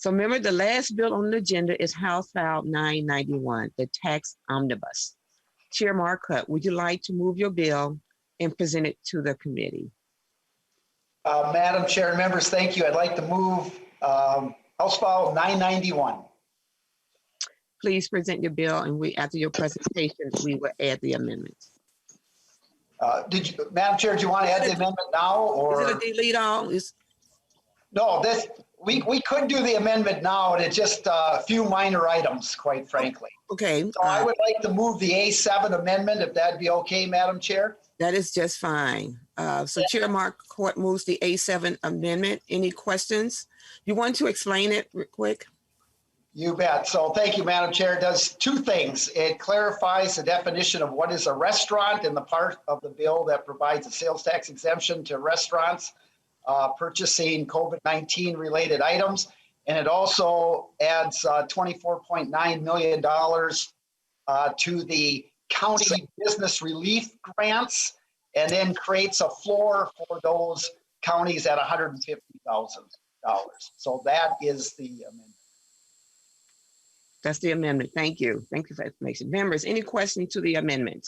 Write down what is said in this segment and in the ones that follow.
So remember, the last bill on the agenda is House File 991, the tax omnibus. Chair Marquart, would you like to move your bill and present it to the committee? Madam Chair and members, thank you. I'd like to move House File 991. Please present your bill, and after your presentation, we will add the amendments. Madam Chair, do you want to add the amendment now, or is it a delete all? No, we could do the amendment now, and it's just a few minor items, quite frankly. Okay. So I would like to move the A7 amendment, if that'd be okay, Madam Chair. That is just fine. So Chair Marquart moves the A7 amendment. Any questions? You want to explain it real quick? You bet. So thank you, Madam Chair. It does two things. It clarifies the definition of what is a restaurant in the part of the bill that provides a sales tax exemption to restaurants purchasing COVID-19 related items. And it also adds $24.9 million to the county business relief grants, and then creates a floor for those counties at $150,000. So that is the amendment. That's the amendment. Thank you. Thank you for the information. Members, any questions to the amendment?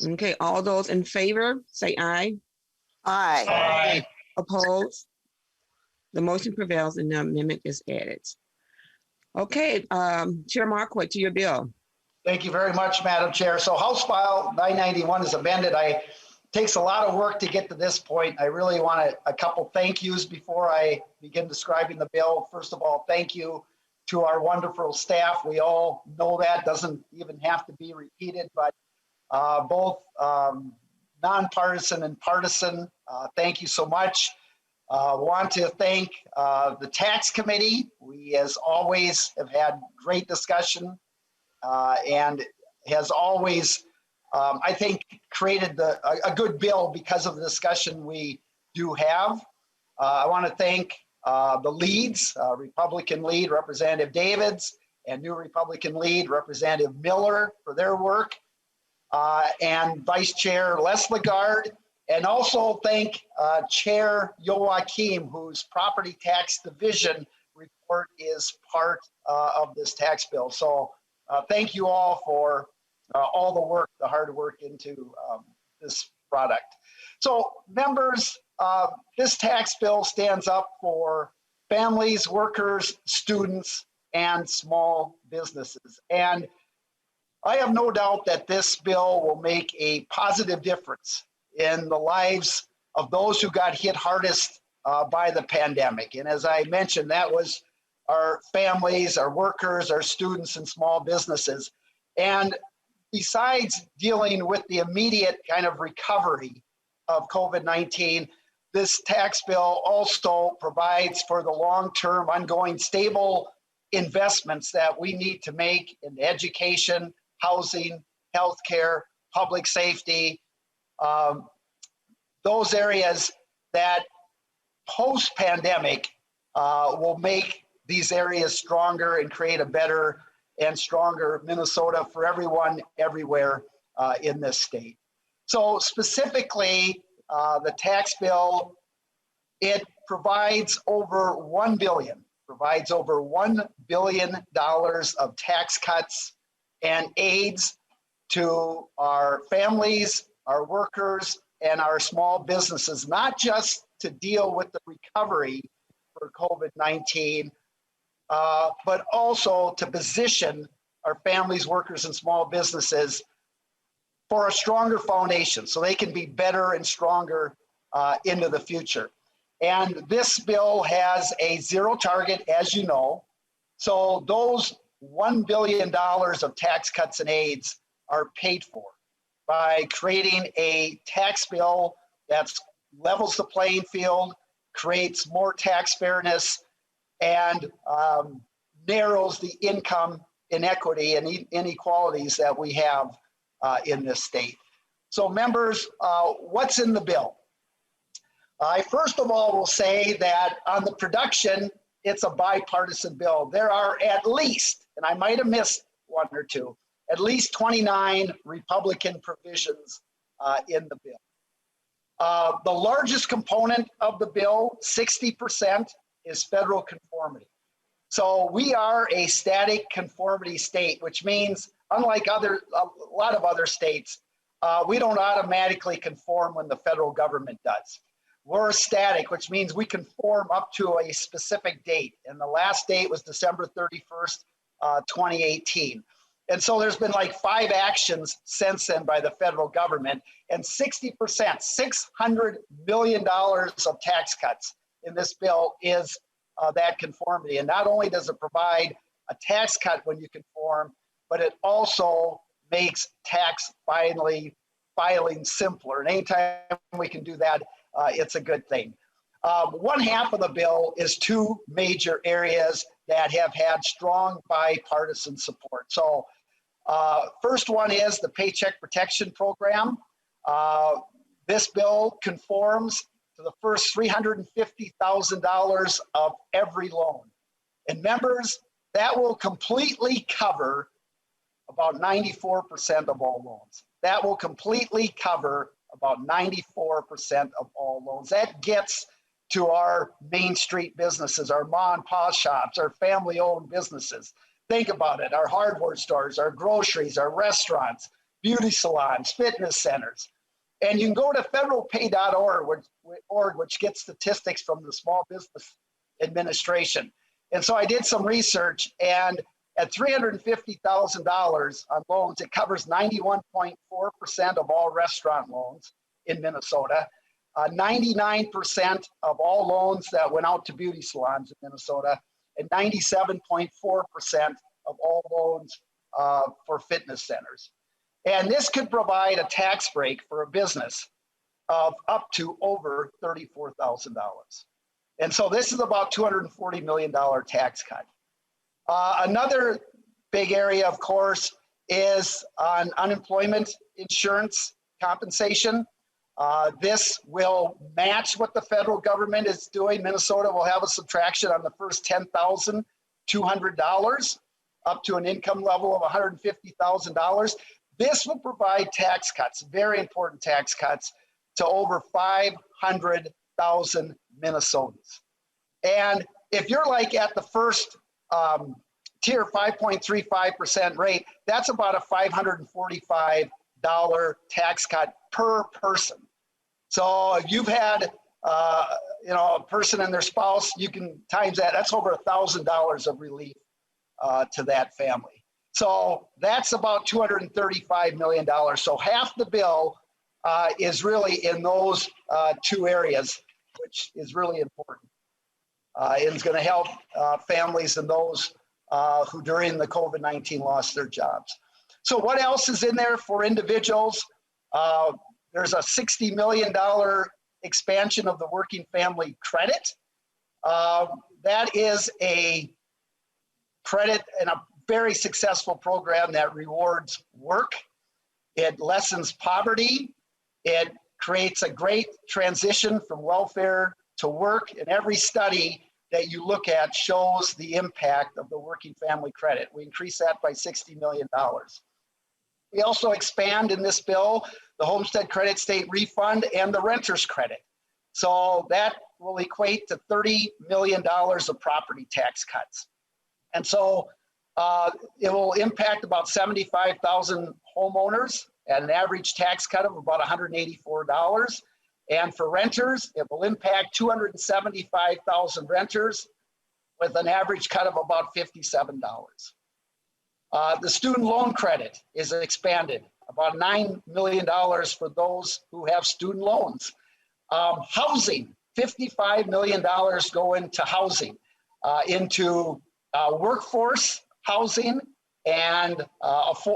Okay, all those in favor, say aye. Aye. Aye. Opposed? The motion prevails and the amendment is added. Okay, Chair Marquart, to your bill. Thank you very much, Madam Chair. So House File 991 is amended. It takes a lot of work to get to this point. I really want a couple thank yous before I begin describing the bill. First of all, thank you to our wonderful staff. We all know that, doesn't even have to be repeated, but both nonpartisan and partisan, thank you so much. Want to thank the tax committee. We, as always, have had great discussion and has always, I think, created a good bill because of the discussion we do have. I want to thank the leads, Republican lead, Representative Davids, and new Republican lead, Representative Miller, for their work, and Vice Chair Les Lagarde, and also thank Chair Joachim, whose property tax division report is part of this tax bill. So thank you all for all the work, the hard work into this product. So members, this tax bill stands up for families, workers, students, and small businesses. And I have no doubt that this bill will make a positive difference in the lives of those who got hit hardest by the pandemic. And as I mentioned, that was our families, our workers, our students, and small businesses. And besides dealing with the immediate kind of recovery of COVID-19, this tax bill also provides for the long-term, ongoing, stable investments that we need to make in education, housing, healthcare, public safety, those areas that post-pandemic will make these areas stronger and create a better and stronger Minnesota for everyone, everywhere in this state. So specifically, the tax bill, it provides over $1 billion of tax cuts and aids to our families, our workers, and our small businesses, not just to deal with the recovery for COVID-19, but also to position our families, workers, and small businesses for a stronger foundation so they can be better and stronger into the future. And this bill has a zero target, as you know. So those $1 billion of tax cuts and aids are paid for by creating a tax bill that levels the playing field, creates more tax fairness, and narrows the income inequity and inequalities that we have in this state. So members, what's in the bill? I first of all will say that on the production, it's a bipartisan bill. There are at least, and I might have missed one or two, at least 29 Republican provisions in the bill. The largest component of the bill, 60%, is federal conformity. So we are a static conformity state, which means unlike a lot of other states, we don't automatically conform when the federal government does. We're static, which means we conform up to a specific date. And the last date was December 31st, 2018. And so there's been like 5 actions since then by the federal government, and 60%, $600 million of tax cuts in this bill is that conformity. And not only does it provide a tax cut when you conform, but it also makes tax filing simpler. And anytime we can do that, it's a good thing. One half of the bill is 2 major areas that have had strong bipartisan support. So first one is the Paycheck Protection Program. This bill conforms to the first $350,000 of every loan. And members, that will completely cover about 94% of all loans. That will completely cover about 94% of all loans. That gets to our Main Street businesses, our mom and pop shops, our family-owned businesses. Think about it, our hardware stores, our groceries, our restaurants, beauty salons, fitness centers. And you can go to federalpay.org, which gets statistics from the Small Business Administration. And so I did some research, and at $350,000 on loans, it covers 91.4% of all restaurant loans in Minnesota, 99% of all loans that went out to beauty salons in Minnesota, and 97.4% of all loans for fitness centers. And this could provide a tax break for a business of up to over $34,000. And so this is about $240 million tax cut. Another big area, of course, is on unemployment insurance compensation. This will match what the federal government is doing. Minnesota will have a subtraction on the first $10,200 up to an income level of $150,000. This will provide tax cuts, very important tax cuts, to over 500,000 Minnesotans. And if you're like at the first tier 5.35% rate, that's about a $545 tax cut per person. So if you've had a person and their spouse, you can times that. That's over $1,000 of relief to that family. So that's about $235 million. So half the bill is really in those 2 areas, which is really important. It's going to help families and those who during the COVID-19 lost their jobs. So what else is in there for individuals? There's a $60 million expansion of the working family credit. That is a credit and a very successful program that rewards work. It lessens poverty. It creates a great transition from welfare to work. And every study that you look at shows the impact of the working family credit. We increase that by $60 million. We also expand in this bill the homestead credit state refund and the renter's credit. So that will equate to $30 million of property tax cuts. And so it will impact about 75,000 homeowners at an average tax cut of about $184. And for renters, it will impact 275,000 renters with an average cut of about $57. The student loan credit is expanded, about $9 million for those who have student loans. Housing, $55 million go into housing, into workforce housing and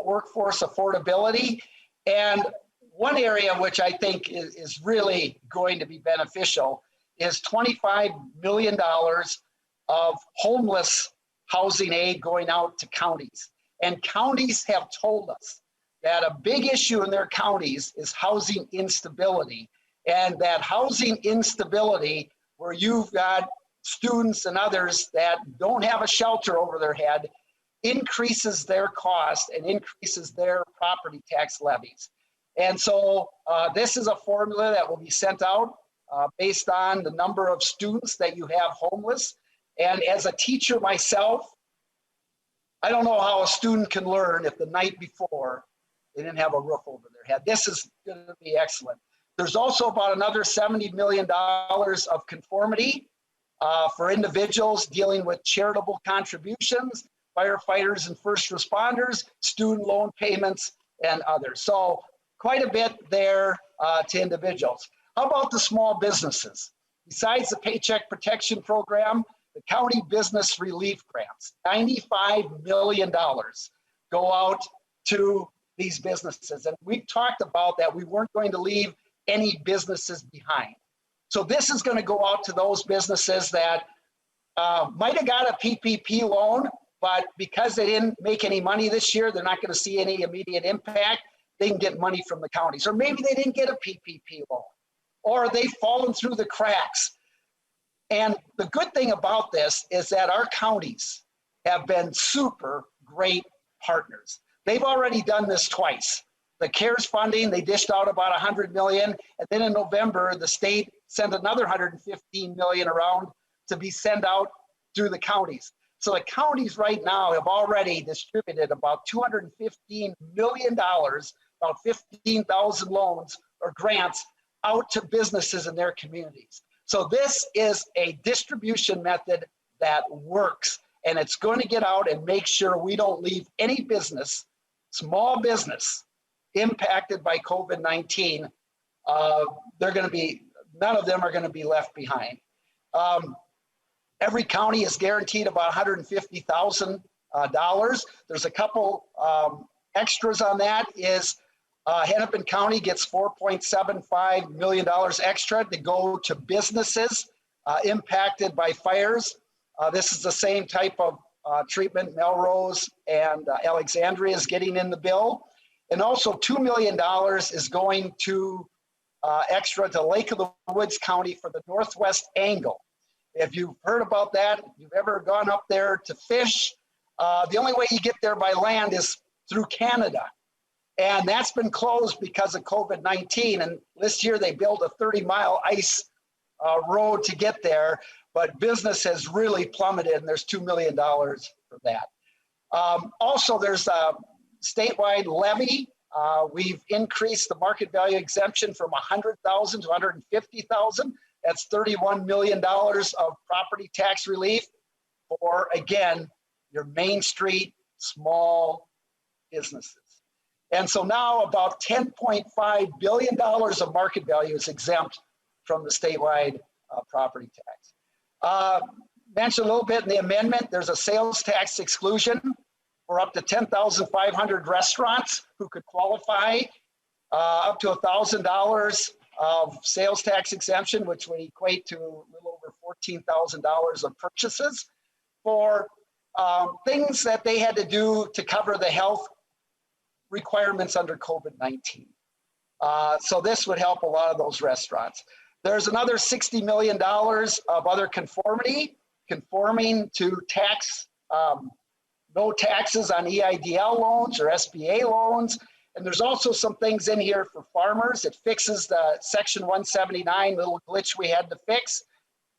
workforce affordability. And one area which I think is really going to be beneficial is $25 million of homeless housing aid going out to counties. And counties have told us that a big issue in their counties is housing instability. And that housing instability, where you've got students and others that don't have a shelter over their head, increases their cost and increases their property tax levies. And so this is a formula that will be sent out based on the number of students that you have homeless. And as a teacher myself, I don't know how a student can learn if the night before they didn't have a roof over their head. This is going to be excellent. There's also about another $70 million of conformity for individuals dealing with charitable contributions, firefighters and first responders, student loan payments, and others. So quite a bit there to individuals. How about the small businesses? Besides the Paycheck Protection Program, the county business relief grants, $95 million go out to these businesses. And we talked about that we weren't going to leave any businesses behind. So this is going to go out to those businesses that might have got a PPP loan, but because they didn't make any money this year, they're not going to see any immediate impact. They can get money from the counties. Or maybe they didn't get a PPP loan, or they've fallen through the cracks. And the good thing about this is that our counties have been super great partners. They've already done this twice. The CARES funding, they dished out about $100 million. And then in November, the state sent another $115 million around to be sent out through the counties. So the counties right now have already distributed about $215 million, about 15,000 loans or grants out to businesses in their communities. So this is a distribution method that works, and it's going to get out and make sure we don't leave any business, small business, impacted by COVID-19. They're going to be, none of them are going to be left behind. Every county is guaranteed about $150,000. There's a couple extras on that is Hennepin County gets $4.75 million extra to go to businesses impacted by fires. This is the same type of treatment Melrose and Alexandria is getting in the bill. And also $2 million is going to extra to Lake of the Woods County for the Northwest Angle. If you've heard about that, if you've ever gone up there to fish, the only way you get there by land is through Canada. And that's been closed because of COVID-19. And this year they built a 30-mile ice road to get there, but business has really plummeted, and there's $2 million for that. Also, there's a statewide levy. We've increased the market value exemption from $100,000 to $150,000. That's $31 million of property tax relief for, again, your Main Street small businesses. And so now about $10.5 billion of market value is exempt from the statewide property tax. Mentioned a little bit in the amendment, there's a sales tax exclusion for up to 10,500 restaurants who could qualify, up to $1,000 of sales tax exemption, which would equate to a little over $14,000 of purchases for things that they had to do to cover the health requirements under COVID-19. So this would help a lot of those restaurants. There's another $60 million of other conforming to tax, no taxes on EIDL loans or SBA loans. And there's also some things in here for farmers. It fixes the Section 179 little glitch we had to fix.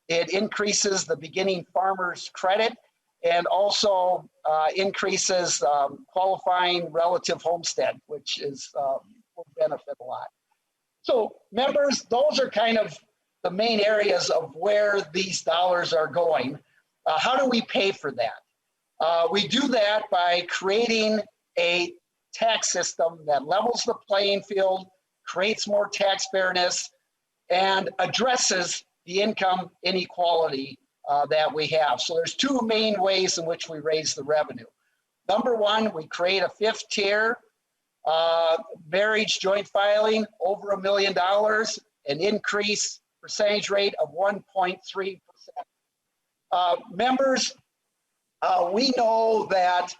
It increases the beginning farmer's credit and also increases qualifying relative homestead, which is will benefit a lot. So members, those are kind of the main areas of where these dollars are going. How do we pay for that? We do that by creating a tax system that levels the playing field, creates more tax fairness, and addresses the income inequality that we have. So there's two main ways in which we raise the revenue. Number one, we create a fifth tier, marriage joint filing over $1 million, an increase percentage rate of 1.3%. Members, we know that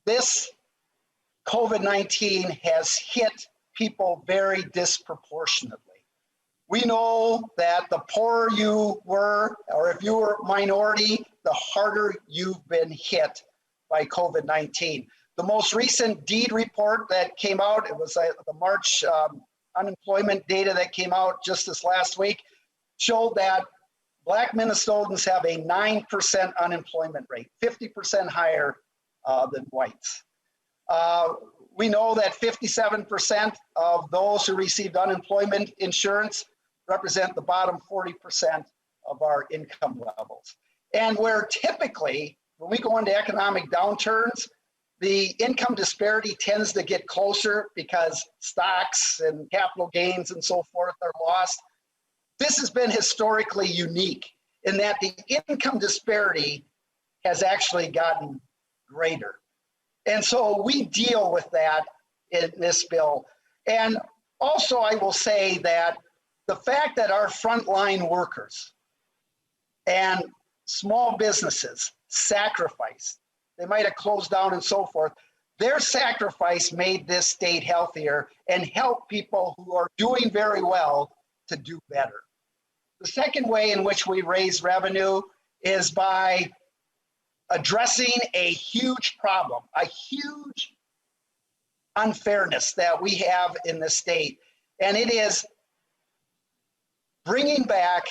this COVID-19 has hit people very disproportionately. We know that the poorer you were, or if you were a minority, the harder you've been hit by COVID-19. The most recent deed report that came out, it was the March unemployment data that came out just this last week showed that Black Minnesotans have a 9% unemployment rate, 50% higher than whites. We know that 57% of those who received unemployment insurance represent the bottom 40% of our income levels. And where typically, when we go into economic downturns, the income disparity tends to get closer because stocks and capital gains and so forth are lost. This has been historically unique in that the income disparity has actually gotten greater. And so we deal with that in this bill. And also I will say that the fact that our frontline workers and small businesses sacrificed, they might have closed down and so forth, their sacrifice made this state healthier and helped people who are doing very well to do better. The second way in which we raise revenue is by addressing a huge problem, a huge unfairness that we have in the state. And it is bringing back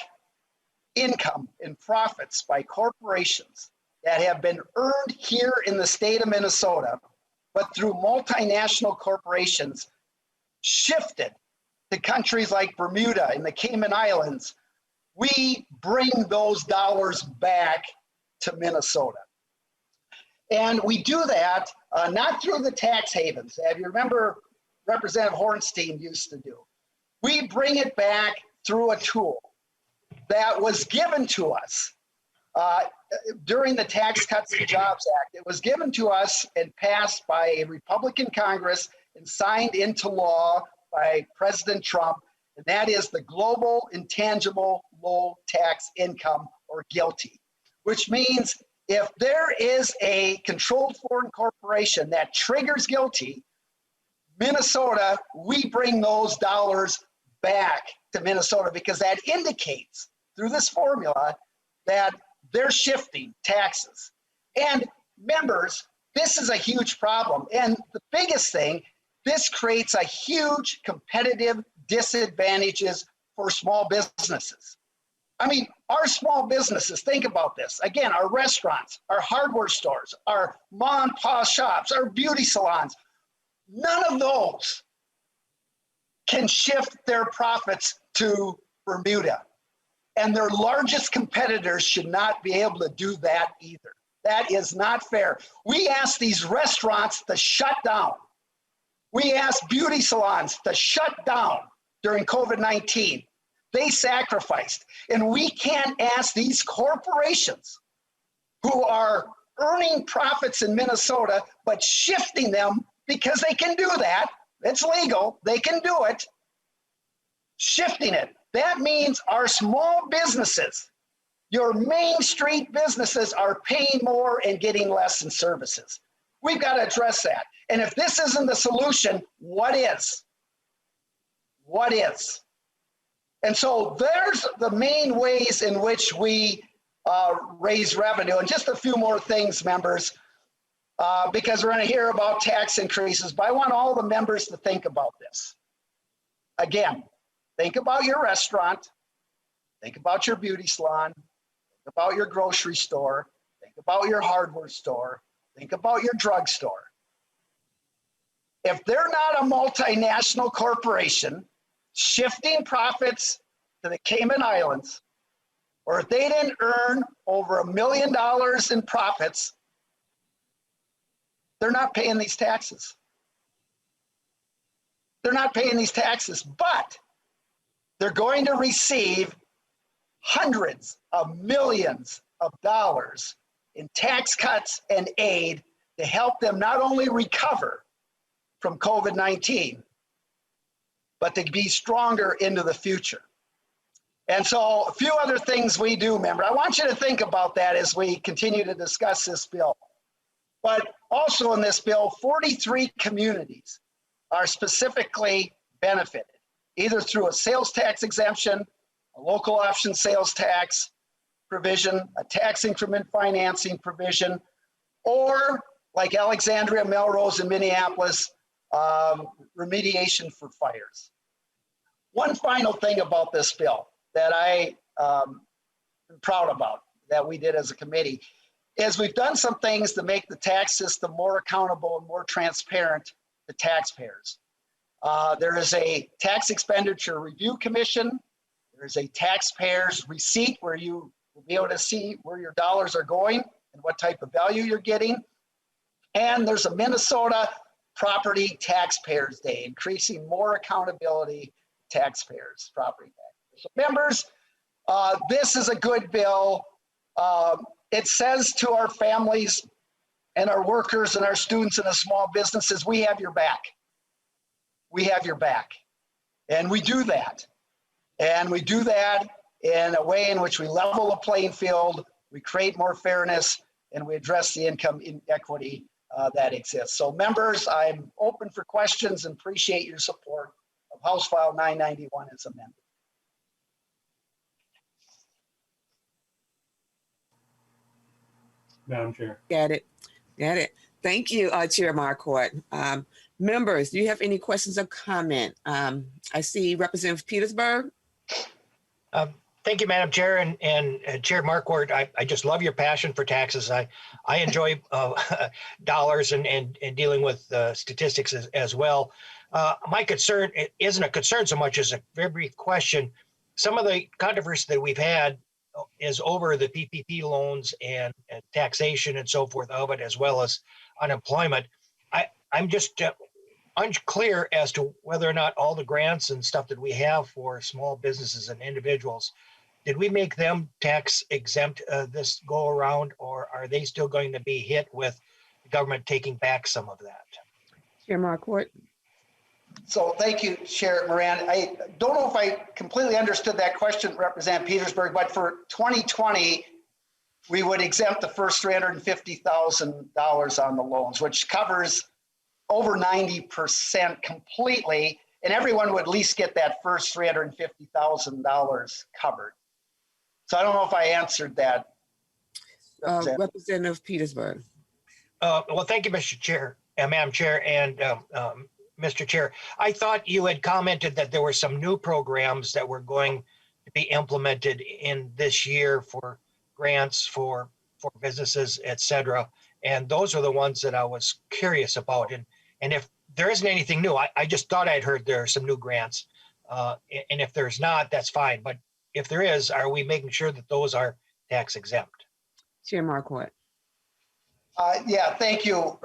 income and profits by corporations that have been earned here in the state of Minnesota, but through multinational corporations shifted to countries like Bermuda and the Cayman Islands. We bring those dollars back to Minnesota. And we do that not through the tax havens that you remember Representative Hornstein used to do. We bring it back through a tool that was given to us during the Tax Cuts and Jobs Act. It was given to us and passed by a Republican Congress and signed into law by President Trump, and that is the Global Intangible Low Tax Income, or GILTI, which means if there is a controlled foreign corporation that triggers GILTI, Minnesota, we bring those dollars back to Minnesota because that indicates through this formula that they're shifting taxes. And members, this is a huge problem. And the biggest thing, this creates a huge competitive disadvantages for small businesses. I mean, our small businesses, think about this. Again, our restaurants, our hardware stores, our mom and pop shops, our beauty salons, none of those can shift their profits to Bermuda. And their largest competitors should not be able to do that either. That is not fair. We ask these restaurants to shut down. We ask beauty salons to shut down during COVID-19. They sacrificed. And we can't ask these corporations who are earning profits in Minnesota, but shifting them because they can do that. It's legal. They can do it. Shifting it. That means our small businesses, your Main Street businesses, are paying more and getting less in services. We've got to address that. And if this isn't the solution, what is? What is? And so there's the main ways in which we raise revenue. And just a few more things, members, because we're going to hear about tax increases, but I want all the members to think about this. Again, think about your restaurant, think about your beauty salon, think about your grocery store, think about your hardware store, think about your drugstore. If they're not a multinational corporation shifting profits to the Cayman Islands, or if they didn't earn over $1 million in profits, they're not paying these taxes. They're not paying these taxes, but they're going to receive hundreds of millions of dollars in tax cuts and aid to help them not only recover from COVID-19, but to be stronger into the future. And so a few other things we do, remember, I want you to think about that as we continue to discuss this bill. But also in this bill, 43 communities are specifically benefited, either through a sales tax exemption, a local option sales tax provision, a tax increment financing provision, or like Alexandria, Melrose, and Minneapolis, remediation for fires. One final thing about this bill that I am proud about that we did as a committee is we've done some things to make the tax system more accountable and more transparent to taxpayers. There is a tax expenditure review commission. There's a taxpayer's receipt where you will be able to see where your dollars are going and what type of value you're getting. And there's a Minnesota Property Taxpayers Day, increasing more accountability to taxpayers, property taxpayers. So members, this is a good bill. It says to our families and our workers and our students and the small businesses, we have your back. We have your back. And we do that. And we do that in a way in which we level the playing field, we create more fairness, and we address the income inequity that exists. So members, I'm open for questions and appreciate your support of House File 991 as amended. Madam Chair. Got it. Got it. Thank you, Chair Marquart. Members, do you have any questions or comment? I see Representative Petersburg. Thank you, Madam Chair, and Chair Marquart. I just love your passion for taxes. I enjoy dollars and dealing with statistics as well. My concern isn't a concern so much as a very brief question. Some of the controversy that we've had is over the PPP loans and taxation and so forth of it, as well as unemployment. I'm just unclear as to whether or not all the grants and stuff that we have for small businesses and individuals, did we make them tax exempt this go around, or are they still going to be hit with the government taking back some of that? Chair Marquart. So thank you, Chair Moran. I don't know if I completely understood that question, Representative Petersburg, but for 2020, we would exempt the first $350,000 on the loans, which covers over 90% completely, and everyone would at least get that first $350,000 covered. So I don't know if I answered that. Representative Petersburg. Well, thank you, Mr. Chair, Madam Chair, and Mr. Chair. I thought you had commented that there were some new programs that were going to be implemented in this year for grants for businesses, et cetera. And those are the ones that I was curious about. And if there isn't anything new, I just thought I'd heard there are some new grants. And if there's not, that's fine. But if there is, are we making sure that those are tax exempt? Chair Marquart. Yeah, thank you,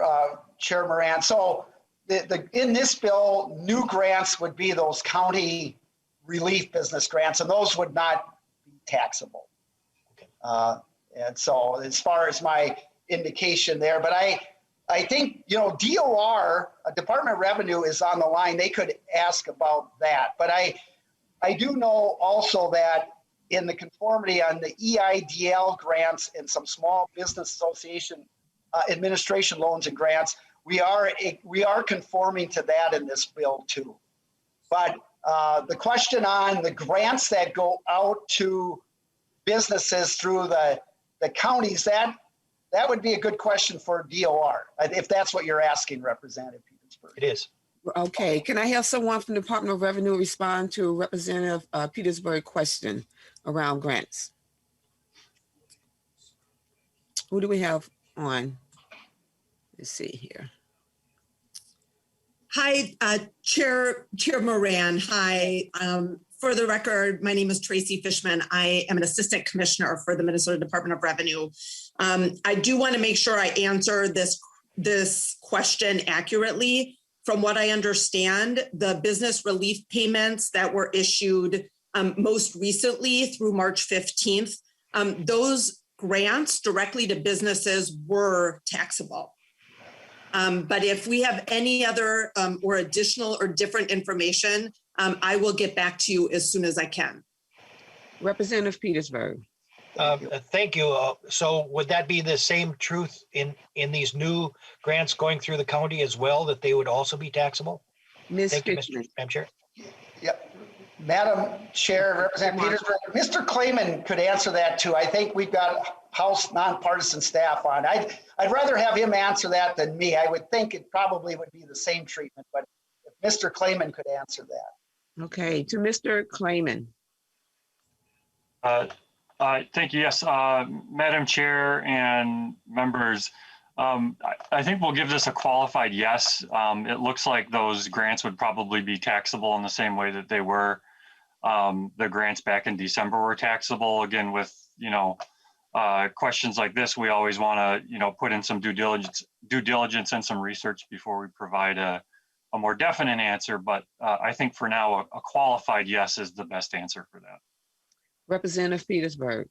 Chair Moran. So in this bill, new grants would be those county relief business grants, and those would not be taxable. Okay. And so as far as my indication there, but I think, you know, DOR, Department of Revenue is on the line. They could ask about that. But I do know also that in the conformity on the EIDL grants and some small business association administration loans and grants, we are conforming to that in this bill too. But the question on the grants that go out to businesses through the counties, that would be a good question for DOR, if that's what you're asking, Representative Petersburg. It is. Okay, can I have someone from the Department of Revenue respond to Representative Petersburg question around grants? Who do we have on? Let's see here. Hi, Chair Moran. Hi. For the record, my name is Tracy Fishman. I am an assistant commissioner for the Minnesota Department of Revenue. I do want to make sure I answer this question accurately. From what I understand, the business relief payments that were issued most recently through March 15th, those grants directly to businesses were taxable. But if we have any other or additional or different information, I will get back to you as soon as I can. Representative Petersburg. Thank you. So would that be the same truth in these new grants going through the county as well, that they would also be taxable? Ms. Thank you, Fishman. Madam Chair. Yep. Madam Chair, Representative Petersburg, Mr. Klayman could answer that too. I think we've got House nonpartisan staff on. I'd rather have him answer that than me. I would think it probably would be the same treatment, but if Mr. Klayman could answer that. Okay, to Mr. Clayman. Thank you. Yes, Madam Chair and members, I think we'll give this a qualified yes. It looks like those grants would probably be taxable in the same way that they were. The grants back in December were taxable. Again, with questions like this, we always want to put in some due diligence and some research before we provide a more definite answer. But I think for now, a qualified yes is the best answer for that. Representative Petersburg.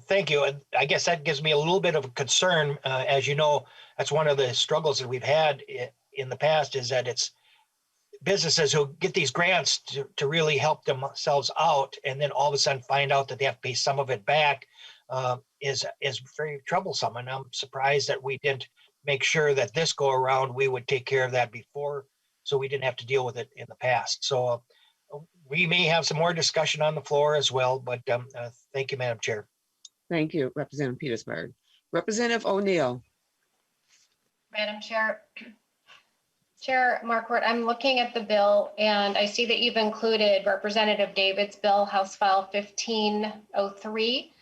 Thank you. And I guess that gives me a little bit of a concern. As you know, that's one of the struggles that we've had in the past, is that it's businesses who get these grants to really help themselves out, and then all of a sudden find out that they have to pay some of it back, is very troublesome. And I'm surprised that we didn't make sure that this go around we would take care of that before, so we didn't have to deal with it in the past. So we may have some more discussion on the floor as well, but thank you, Madam Chair. Thank you, Representative Petersburg. Representative O'Neill. Madam Chair. Chair Marquart, I'm looking at the bill and I see that you've included Representative David's bill, House File 1503,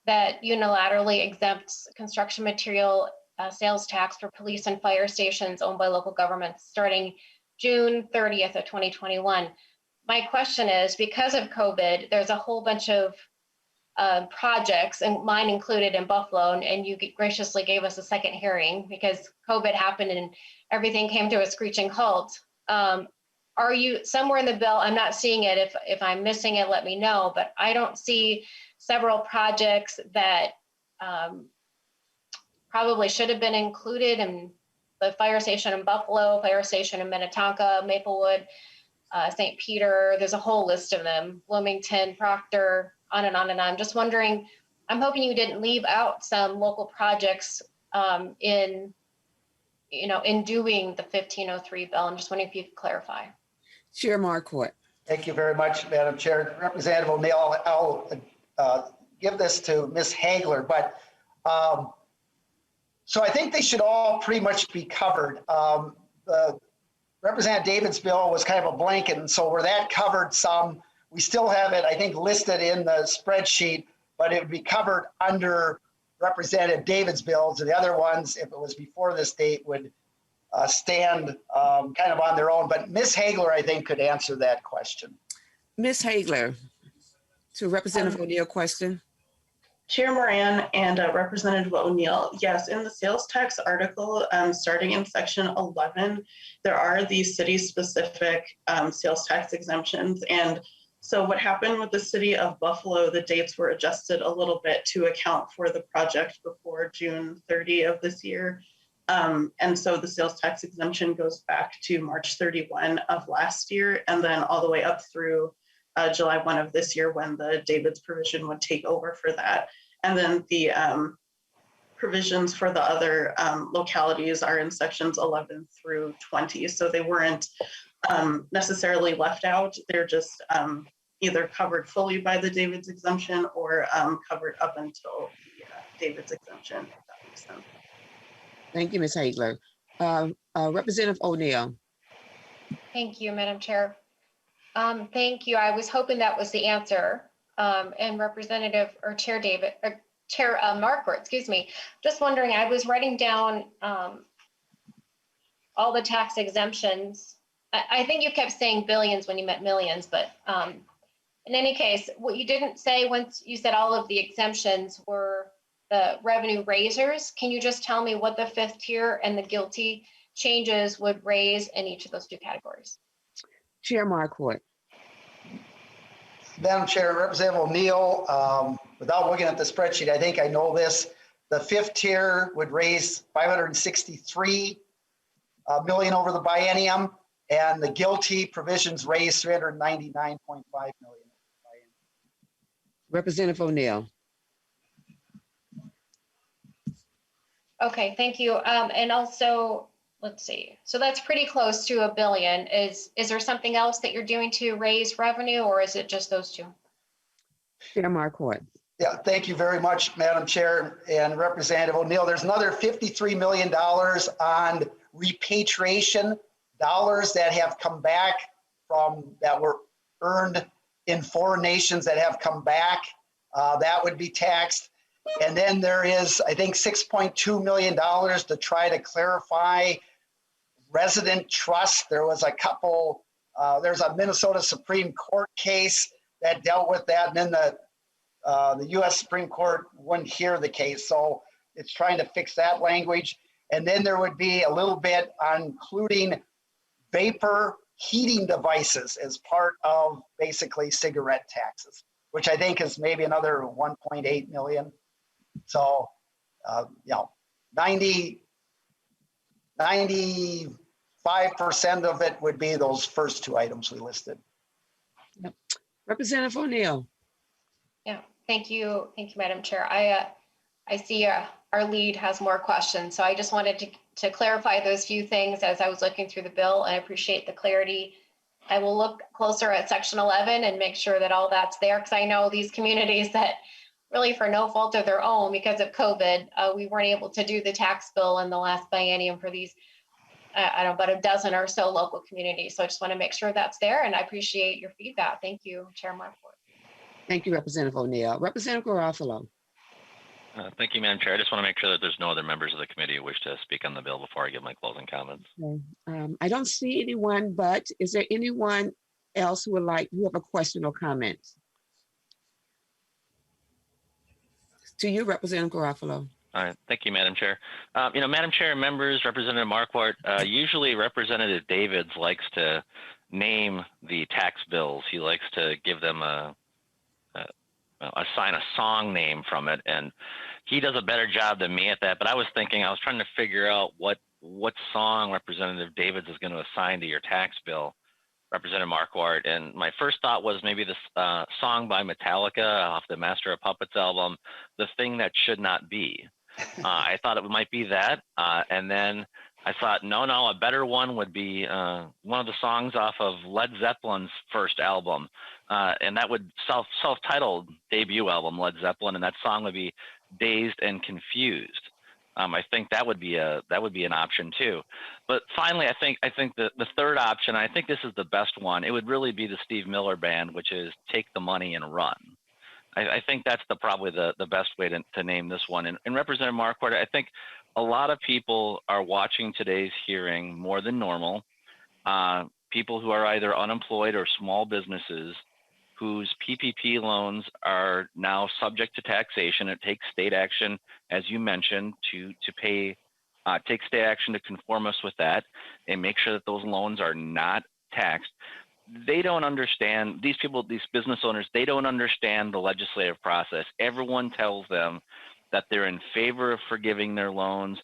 that unilaterally exempts construction material sales tax for police and fire stations owned by local governments starting June 30th of 2021. My question is, because of COVID, there's a whole bunch of projects, and mine included, in Buffalo, and you graciously gave us a second hearing because COVID happened and everything came to a screeching halt. Are you somewhere in the bill? I'm not seeing it. If I'm missing it, let me know. But I don't see several projects that probably should have been included in the fire station in Buffalo, fire station in Minnetonka, Maplewood, St. Peter. There's a whole list of them, Bloomington, Proctor, on and on and on. I'm just wondering, I'm hoping you didn't leave out some local projects in doing the 1503 bill. I'm just wondering if you could clarify. Chair Marquardt. Thank you very much, Madam Chair. Representative O'Neill, I'll give this to Ms. Hagler, but so I think they should all pretty much be covered. Representative David's bill was kind of a blanket, and so where that covered some, we still have it, I think, listed in the spreadsheet, but it would be covered under Representative David's bills, and the other ones, if it was before this date, would stand kind of on their own. But Ms. Hagler, I think, could answer that question. Ms. Hagler, to Representative O'Neill question. Chair Moran and Representative O'Neill, yes, in the sales tax article, starting in section 11, there are these city-specific sales tax exemptions. And so what happened with the city of Buffalo, the dates were adjusted a little bit to account for the project before June 30 of this year. And so the sales tax exemption goes back to March 31 of last year, and then all the way up through July 1 of this year, when the David's provision would take over for that. And then the provisions for the other localities are in sections 11 through 20. So they weren't necessarily left out. They're just either covered fully by the David's exemption or covered up until the David's exemption, if that makes sense. Thank you, Ms. Hagler. Representative O'Neill. Thank you, Madam Chair. Thank you. I was hoping that was the answer. And Representative or Chair David, or Chair Marquardt, excuse me. Just wondering, I was writing down all the tax exemptions. I think you kept saying billions when you meant millions, but in any case, what you didn't say once you said all of the exemptions were the revenue raisers. Can you just tell me what the fifth tier and the guilty changes would raise in each of those two categories? Chair Marquardt. Madam Chair, Representative O'Neill, without looking at the spreadsheet, I think I know this. The fifth tier would raise 563 million over the biennium, and the guilty provisions raise 399.5 million. Representative O'Neill. Okay, thank you. And also, let's see. So that's pretty close to $1 billion. Is there something else that you're doing to raise revenue, or is it just those two? Chair Marquardt. Yeah, thank you very much, Madam Chair and Representative O'Neill. There's another $53 million on repatriation dollars that have come back from that were earned in foreign nations that have come back, that would be taxed. And then there is, I think, $6.2 million to try to clarify resident trust. There was a couple, there's a Minnesota Supreme Court case that dealt with that, and then the U.S. Supreme Court wouldn't hear the case, so it's trying to fix that language. And then there would be a little bit on including vapor heating devices as part of basically cigarette taxes, which I think is maybe another 1.8 million. So, 95% of it would be those first two items we listed. Yep. Representative O'Neill. Yeah, thank you, Madam Chair. I see our lead has more questions, so I just wanted to clarify those few things as I was looking through the bill, and I appreciate the clarity. I will look closer at section 11 and make sure that all that's there, because I know these communities that really for no fault of their own because of COVID, we weren't able to do the tax bill in the last biennium for these, I don't know, about a dozen or so local communities. So I just want to make sure that's there, and I appreciate your feedback. Thank you, Chair Marquart. Thank you, Representative O'Neill. Representative Garofalo. Thank you, Madam Chair. I just want to make sure that there's no other members of the committee who wish to speak on the bill before I give my closing comments. Okay. I don't see anyone, but is there anyone else who who have a question or comment? To you, Representative Garofalo. All right, thank you, Madam Chair. Madam Chair, members, Representative Marquart, usually Representative Davids likes to name the tax bills. He likes to give them assign a song name from it, and he does a better job than me at that. But I was trying to figure out what song Representative Davids is going to assign to your tax bill, Representative Marquart. And my first thought was maybe this song by Metallica off the Master of Puppets album, "The Thing That Should Not Be." I thought it might be that, and then I thought, no, a better one would be one of the songs off of Led Zeppelin's first album, and that would self-titled debut album, Led Zeppelin, and that song would be "Dazed and Confused." I think that would be an option too. But finally, I think the third option, I think this is the best one. It would really be the Steve Miller Band, which is "Take the Money and Run." I think that's probably the best way to name this one. And Representative Marquardt, I think a lot of people are watching today's hearing more than normal. People who are either unemployed or small businesses whose PPP loans are now subject to taxation. It takes state action, as you mentioned, to take state action to conform us with that and make sure that those loans are not taxed. They don't understand, these business owners, they don't understand the legislative process. Everyone tells them that they're in favor of forgiving their loans,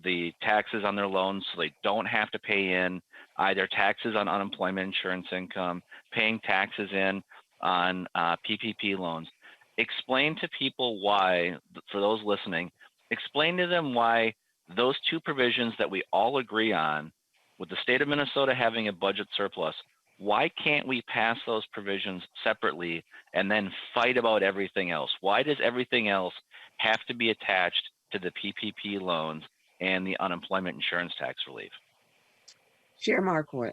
the taxes on their loans, so they don't have to pay in either taxes on unemployment insurance income, paying taxes in on PPP loans. Explain to people why, for those listening, explain to them why those two provisions that we all agree on, with the state of Minnesota having a budget surplus, why can't we pass those provisions separately and then fight about everything else? Why does everything else have to be attached to the PPP loans and the unemployment insurance tax relief? Chair Marquardt.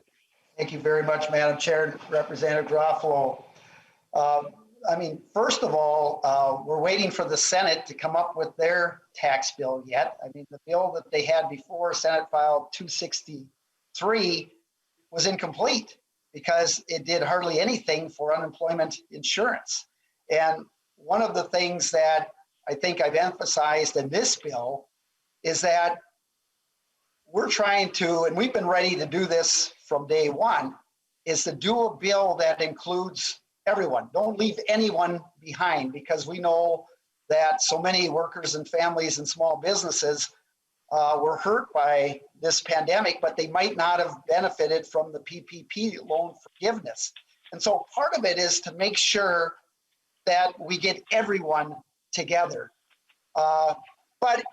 Thank you very much, Madam Chair. Representative Garofalo. First of all, we're waiting for the Senate to come up with their tax bill yet. The bill that they had before, Senate File 263, was incomplete because it did hardly anything for unemployment insurance. And one of the things that I think I've emphasized in this bill is that we're trying to, and we've been ready to do this from day one, is to do a bill that includes everyone. Don't leave anyone behind, because we know that so many workers and families and small businesses were hurt by this pandemic, but they might not have benefited from the PPP loan forgiveness. And so part of it is to make sure that we get everyone together. But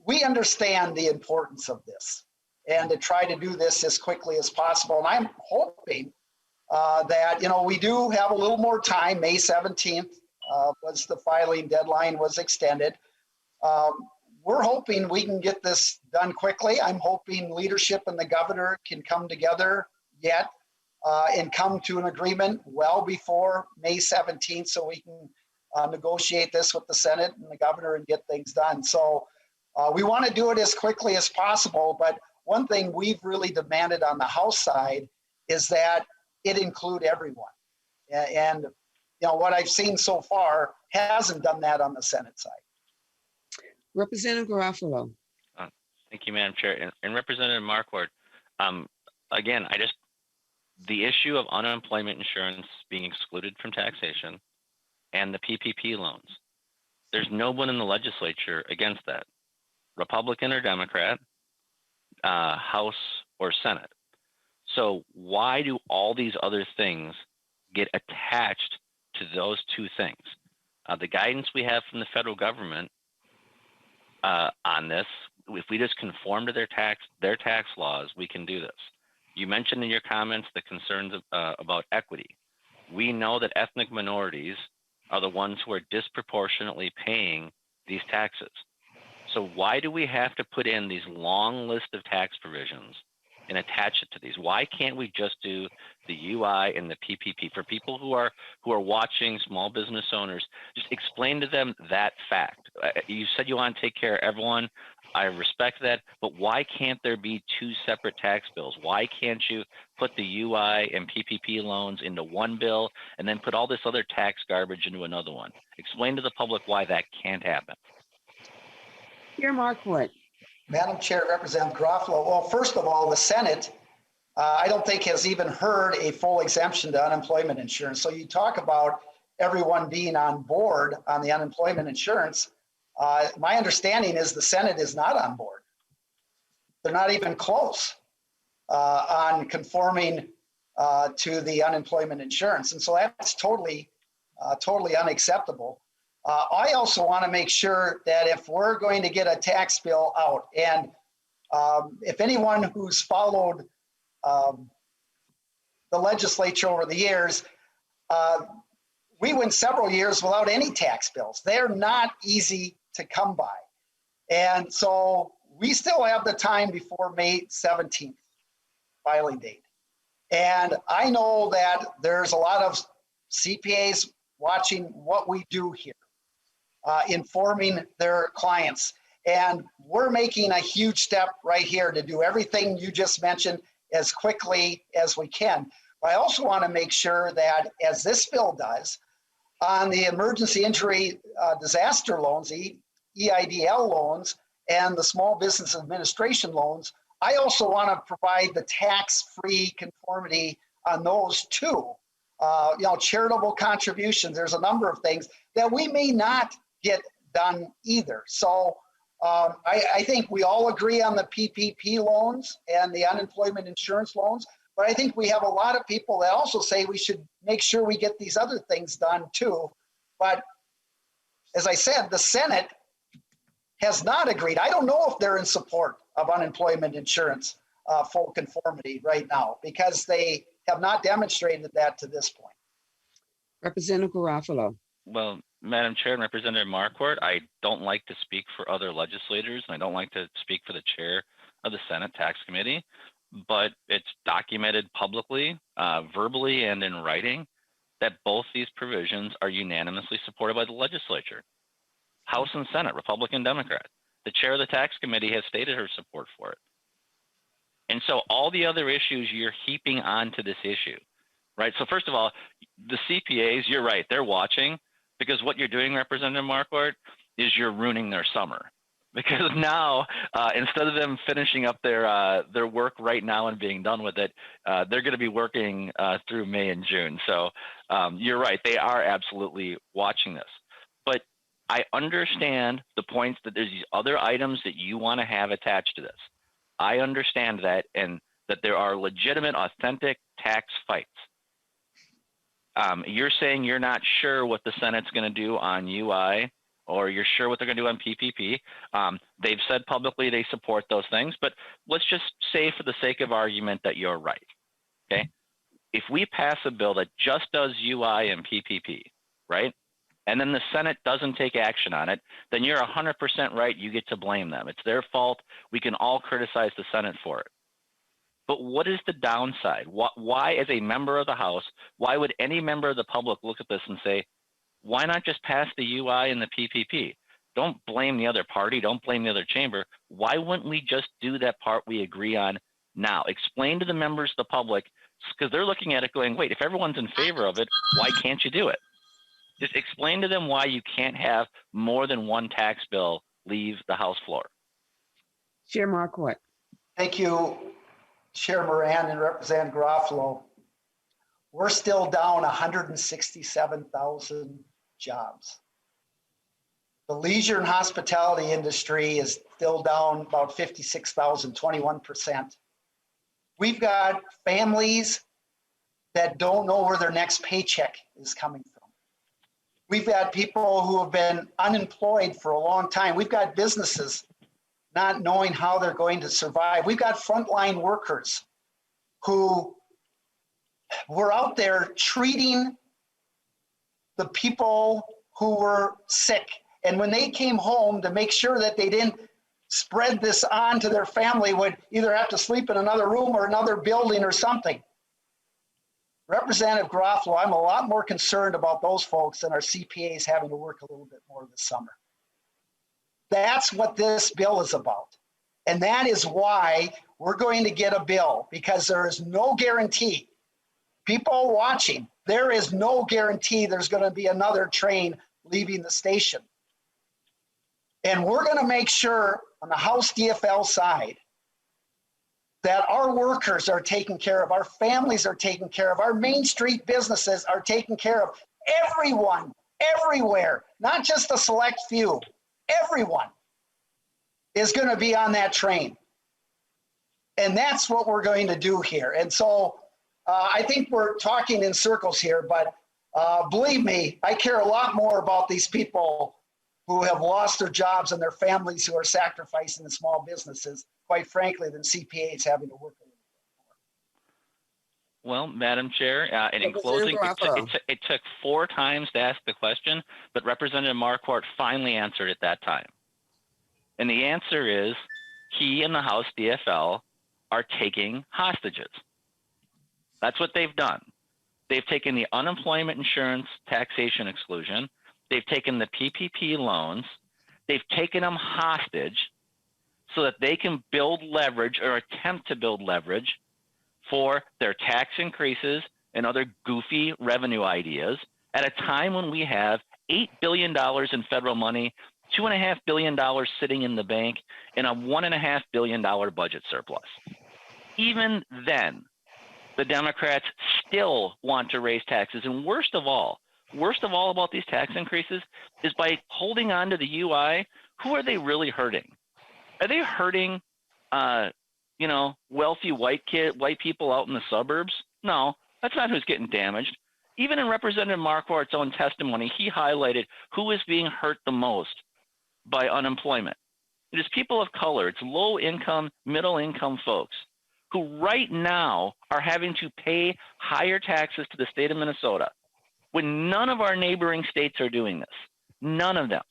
we understand the importance of this and to try to do this as quickly as possible. And I'm hoping that, we do have a little more time. May 17th was the filing deadline, was extended. We're hoping we can get this done quickly. I'm hoping leadership and the governor can come together yet and come to an agreement well before May 17th so we can negotiate this with the Senate and the governor and get things done. So we want to do it as quickly as possible, but one thing we've really demanded on the House side is that it include everyone. And you know, what I've seen so far hasn't done that on the Senate side. Representative Garofalo. Thank you, Madam Chair. And Representative Marquardt, again, the issue of unemployment insurance being excluded from taxation and the PPP loans, there's no one in the legislature against that, Republican or Democrat, House or Senate. So why do all these other things get attached to those two things? The guidance we have from the federal government on this, if we just conform to their tax laws, we can do this. You mentioned in your comments the concerns about equity. We know that ethnic minorities are the ones who are disproportionately paying these taxes. So why do we have to put in these long list of tax provisions and attach it to these? Why can't we just do the UI and the PPP for people who are watching, small business owners? Just explain to them that fact. You said you want to take care of everyone. I respect that, but why can't there be two separate tax bills? Why can't you put the UI and PPP loans into one bill and then put all this other tax garbage into another one? Explain to the public why that can't happen. Chair Marquardt. Madam Chair, Representative Garofalo. Well, first of all, the Senate, I don't think has even heard a full exemption to unemployment insurance. So you talk about everyone being on board on the unemployment insurance. My understanding is the Senate is not on board. They're not even close on conforming to the unemployment insurance. And so that's totally unacceptable. I also want to make sure that if we're going to get a tax bill out, and if anyone who's followed the legislature over the years, we went several years without any tax bills. They're not easy to come by. And so we still have the time before May 17th filing date. And I know that there's a lot of CPAs watching what we do here, informing their clients. And we're making a huge step right here to do everything you just mentioned as quickly as we can. But I also want to make sure that, as this bill does, on the emergency injury disaster loans, the EIDL loans, and the small business administration loans, I also want to provide the tax-free conformity on those too. Charitable contributions, there's a number of things that we may not get done either. So I think we all agree on the PPP loans and the unemployment insurance loans, but I think we have a lot of people that also say we should make sure we get these other things done too. But as I said, the Senate has not agreed. I don't know if they're in support of unemployment insurance full conformity right now, because they have not demonstrated that to this point. Representative Garofalo. Well, Madam Chair and Representative Marquardt, I don't like to speak for other legislators, and I don't like to speak for the chair of the Senate Tax Committee, but it's documented publicly, verbally, and in writing that both these provisions are unanimously supported by the legislature. House and Senate, Republican, Democrat. The chair of the Tax Committee has stated her support for it. And so all the other issues you're heaping onto this issue, right? So first of all, the CPAs, you're right, they're watching, because what you're doing, Representative Marquardt, is you're ruining their summer. Because now, instead of them finishing up their work right now and being done with it, they're going to be working through May and June. So you're right, they are absolutely watching this. But I understand the points that there's these other items that you want to have attached to this. I understand that, and that there are legitimate, authentic tax fights. You're saying you're not sure what the Senate's going to do on UI, or you're sure what they're going to do on PPP. They've said publicly they support those things, but let's just say for the sake of argument that you're right, okay? If we pass a bill that just does UI and PPP, right? And then the Senate doesn't take action on it, then you're 100% right, you get to blame them. It's their fault. We can all criticize the Senate for it. But what is the downside? Why, as a member of the House, why would any member of the public look at this and say, why not just pass the UI and the PPP? Don't blame the other party. Don't blame the other chamber. Why wouldn't we just do that part we agree on now? Explain to the members of the public, because they're looking at it going, wait, if everyone's in favor of it, why can't you do it? Just explain to them why you can't have more than one tax bill leave the House floor. Chair Marquardt. Thank you, Chair Moran and Representative Garofalo. We're still down 167,000 jobs. The leisure and hospitality industry is still down about 56,000, 21%. We've got families that don't know where their next paycheck is coming from. We've got people who have been unemployed for a long time. We've got businesses not knowing how they're going to survive. We've got frontline workers who were out there treating the people who were sick. And when they came home, to make sure that they didn't spread this on to their family, would either have to sleep in another room or another building or something. Representative Garofalo, I'm a lot more concerned about those folks than our CPAs having to work a little bit more this summer. That's what this bill is about. And that is why we're going to get a bill, because there is no guarantee. People watching, there is no guarantee there's going to be another train leaving the station. And we're going to make sure on the House DFL side that our workers are taken care of, our families are taken care of, our Main Street businesses are taken care of. Everyone, everywhere, not just a select few, everyone is going to be on that train. And that's what we're going to do here. And so I think we're talking in circles here, but believe me, I care a lot more about these people who have lost their jobs and their families who are sacrificing the small businesses, quite frankly, than CPAs having to work a little bit more. Well, Madam Chair, and in closing, it took 4 times to ask the question, but Representative Marquardt finally answered at that time. And the answer is he and the House DFL are taking hostages. That's what they've done. They've taken the unemployment insurance taxation exclusion. They've taken the PPP loans. They've taken them hostage so that they can build leverage or attempt to build leverage for their tax increases and other goofy revenue ideas at a time when we have $8 billion in federal money, $2.5 billion sitting in the bank, and a $1.5 billion budget surplus. Even then, the Democrats still want to raise taxes. And worst of all about these tax increases is by holding on to the UI, who are they really hurting? Are they hurting, wealthy white people out in the suburbs? No, that's not who's getting damaged. Even in Representative Marquardt's own testimony, he highlighted who is being hurt the most by unemployment. It is people of color. It's low income, middle income folks who right now are having to pay higher taxes to the state of Minnesota when none of our neighboring states are doing this. None of them.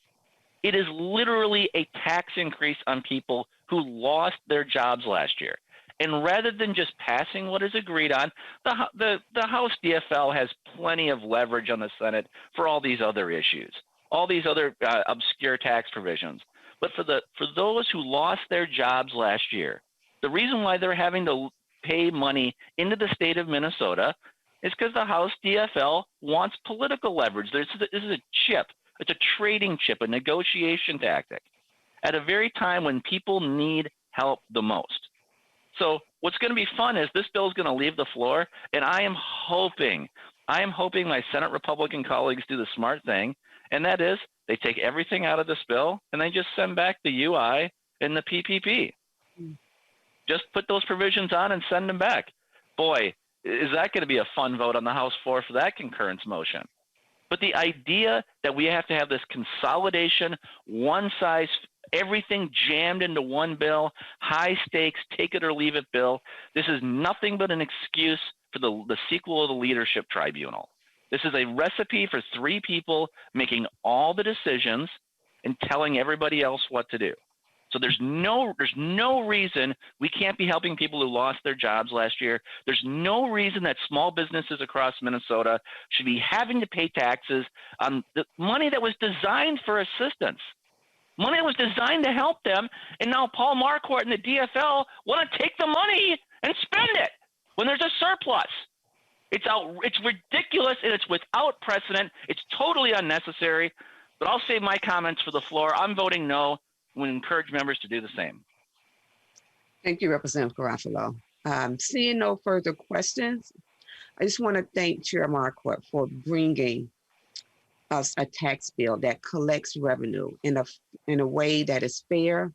It is literally a tax increase on people who lost their jobs last year. And rather than just passing what is agreed on, the House DFL has plenty of leverage on the Senate for all these other issues, all these other obscure tax provisions. But for those who lost their jobs last year, the reason why they're having to pay money into the state of Minnesota is because the House DFL wants political leverage. This is a chip. It's a trading chip, a negotiation tactic at a very time when people need help the most. So what's going to be fun is this bill is going to leave the floor, and I am hoping my Senate Republican colleagues do the smart thing, and that is they take everything out of this bill and they just send back the UI and the PPP. Just put those provisions on and send them back. Boy, is that going to be a fun vote on the House floor for that concurrence motion. But the idea that we have to have this consolidation, one size, everything jammed into one bill, high stakes, take it or leave it bill, this is nothing but an excuse for the sequel of the leadership tribunal. This is a recipe for 3 people making all the decisions and telling everybody else what to do. So there's no reason we can't be helping people who lost their jobs last year. There's no reason that small businesses across Minnesota should be having to pay taxes on the money that was designed for assistance, money that was designed to help them. And now Paul Marquart and the DFL want to take the money and spend it when there's a surplus. It's ridiculous, and it's without precedent. It's totally unnecessary. But I'll save my comments for the floor. I'm voting no. We encourage members to do the same. Thank you, Representative Garofalo. Seeing no further questions, I just want to thank Chair Marquardt for bringing us a tax bill that collects revenue in a way that is fair,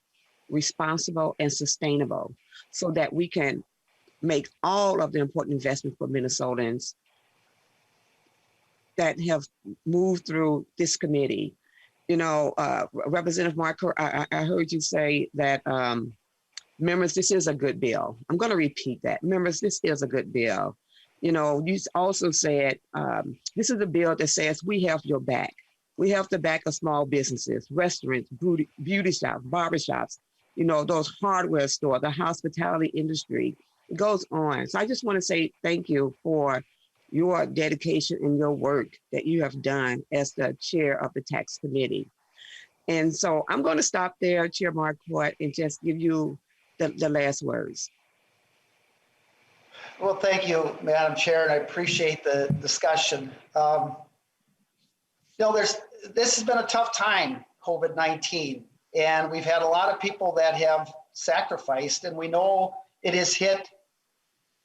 responsible, and sustainable, so that we can make all of the important investments for Minnesotans that have moved through this committee. You know, Representative Marquardt, I heard you say that, members, this is a good bill. I'm going to repeat that. Members, this is a good bill. You know, you also said, this is a bill that says we have your back. We have the back of small businesses, restaurants, beauty shops, barbershops, you know, those hardware stores, the hospitality industry. It goes on. So I just want to say thank you for your dedication and your work that you have done as the chair of the tax committee. And so I'm going to stop there, Chair Marquardt, and just give you the last words. Well, thank you, Madam Chair, and I appreciate the discussion. You know, this has been a tough time, COVID-19, and we've had a lot of people that have sacrificed, and we know it has hit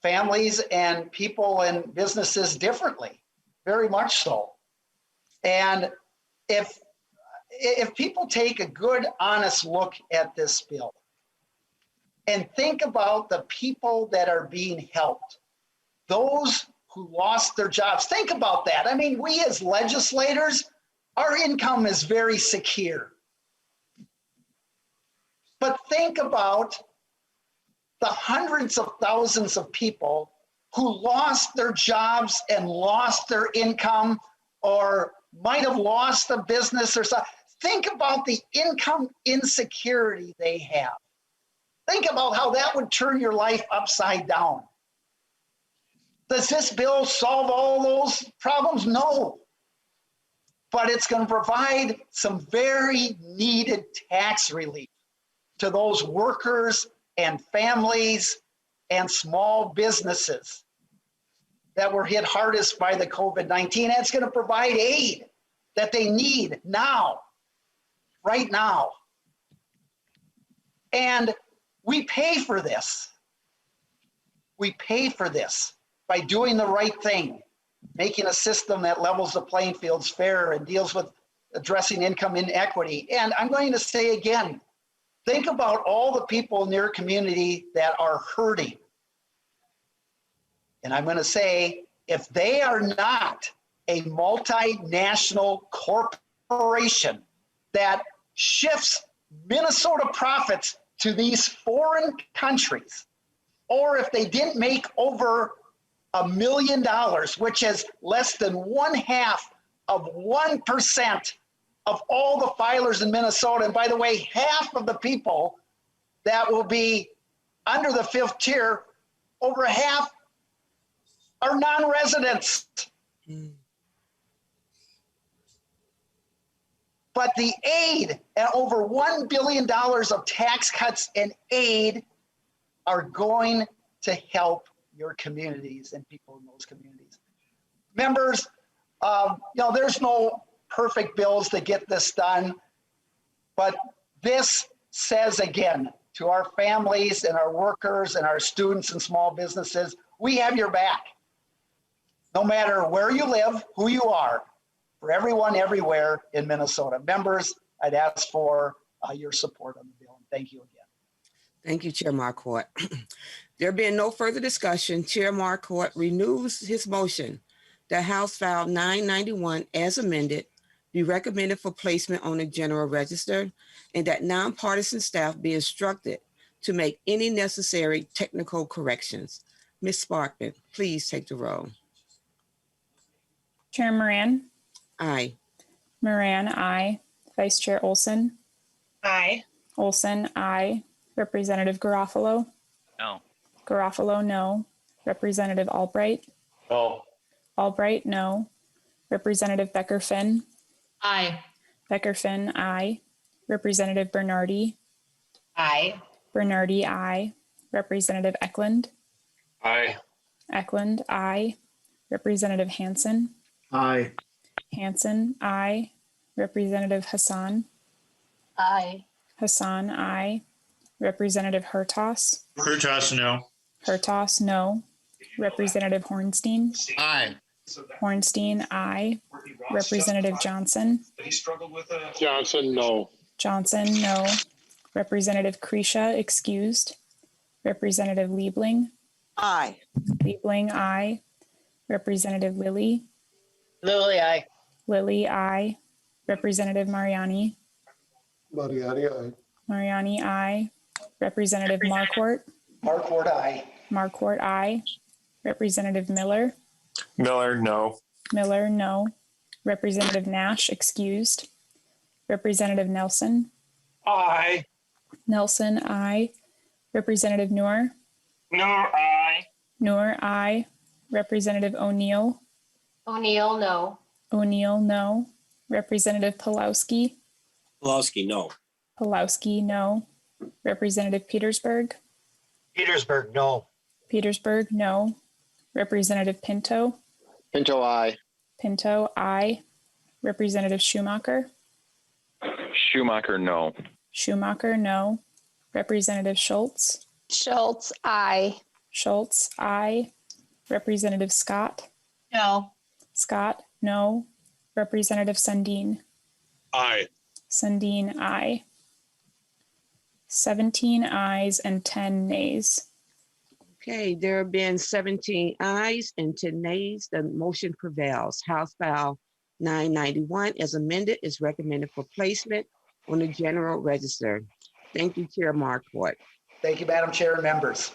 families and people and businesses differently, very much so. And if people take a good, honest look at this bill and think about the people that are being helped, those who lost their jobs, think about that. I mean, we as legislators, our income is very secure. But think about the hundreds of thousands of people who lost their jobs and lost their income, or might have lost a business or something. Think about the income insecurity they have. Think about how that would turn your life upside down. Does this bill solve all those problems? No. But it's going to provide some very needed tax relief to those workers and families and small businesses that were hit hardest by the COVID-19. And it's going to provide aid that they need now, right now. And we pay for this. We pay for this by doing the right thing, making a system that levels the playing fields fair and deals with addressing income inequity. And I'm going to say again, think about all the people in your community that are hurting. And I'm going to say, if they are not a multinational corporation that shifts Minnesota profits to these foreign countries, or if they didn't make over $1 million, which is less than 0.5% of all the filers in Minnesota. And by the way, half of the people that will be under the 5th tier, over half are non-residents. But the aid, and over $1 billion of tax cuts and aid, are going to help your communities and people in those communities. Members, you know, there's no perfect bills to get this done, but this says again to our families and our workers and our students and small businesses, we have your back. No matter where you live, who you are, for everyone everywhere in Minnesota. Members, I'd ask for your support on the bill. Thank you again. Thank you, Chair Marquardt. There being no further discussion, Chair Marquardt renews his motion that House File 991 as amended be recommended for placement on the General Register, and that nonpartisan staff be instructed to make any necessary technical corrections. Ms. Sparkman, please take the roll. Chair Moran. Aye. Moran, aye. Vice Chair Olson. Aye. Olson, aye. Representative Garofalo. No. Garofalo, no. Representative Albright. No. Albright, no. Representative Becker-Finn. Aye. Becker-Finn, aye. Representative Bernardi. Aye. Bernardi, aye. Representative Eklund. Aye. Eklund, aye. Representative Hansen. Aye. Hansen, aye. Representative Hassan. Aye. Hassan, aye. Representative Hertas. Hertas, no. Hertas, no. Representative Hornstein. Aye. Hornstein, aye. Representative Johnson. Johnson, no. Johnson, no. Representative Kresha, excused. Representative Liebling. Aye. Liebling, aye. Representative Lilly. Lily, aye. Lilly, aye. Representative Mariani. Mariani, aye. Mariani, aye. Representative Marquart. Marquart, aye. Marquart, aye. Representative Miller. Miller, no. Miller, no. Representative Nash, excused. Representative Nelson. Aye. Nelson, aye. Representative Noor. Noor, aye. Noor, aye. Representative O'Neill. O'Neill, no. O'Neill, no. Representative Pulowski. Pulowski, no. Pulowski, no. Representative Petersburg. Petersburg, no. Petersburg, no. Representative Pinto. Pinto, aye. Pinto, aye. Representative Schumacher. Schumacher, no. Schumacher, no. Representative Schultz. Schultz, aye. Schultz, aye. Representative Scott. No. Scott, no. Representative Sundin. Aye. Sundin, aye. 17 ayes and 10 nays. Okay, there have been 17 ayes and 10 nays. The motion prevails. House File 991 as amended is recommended for placement on the General Register. Thank you, Chair Marquardt. Thank you, Madam Chair and members.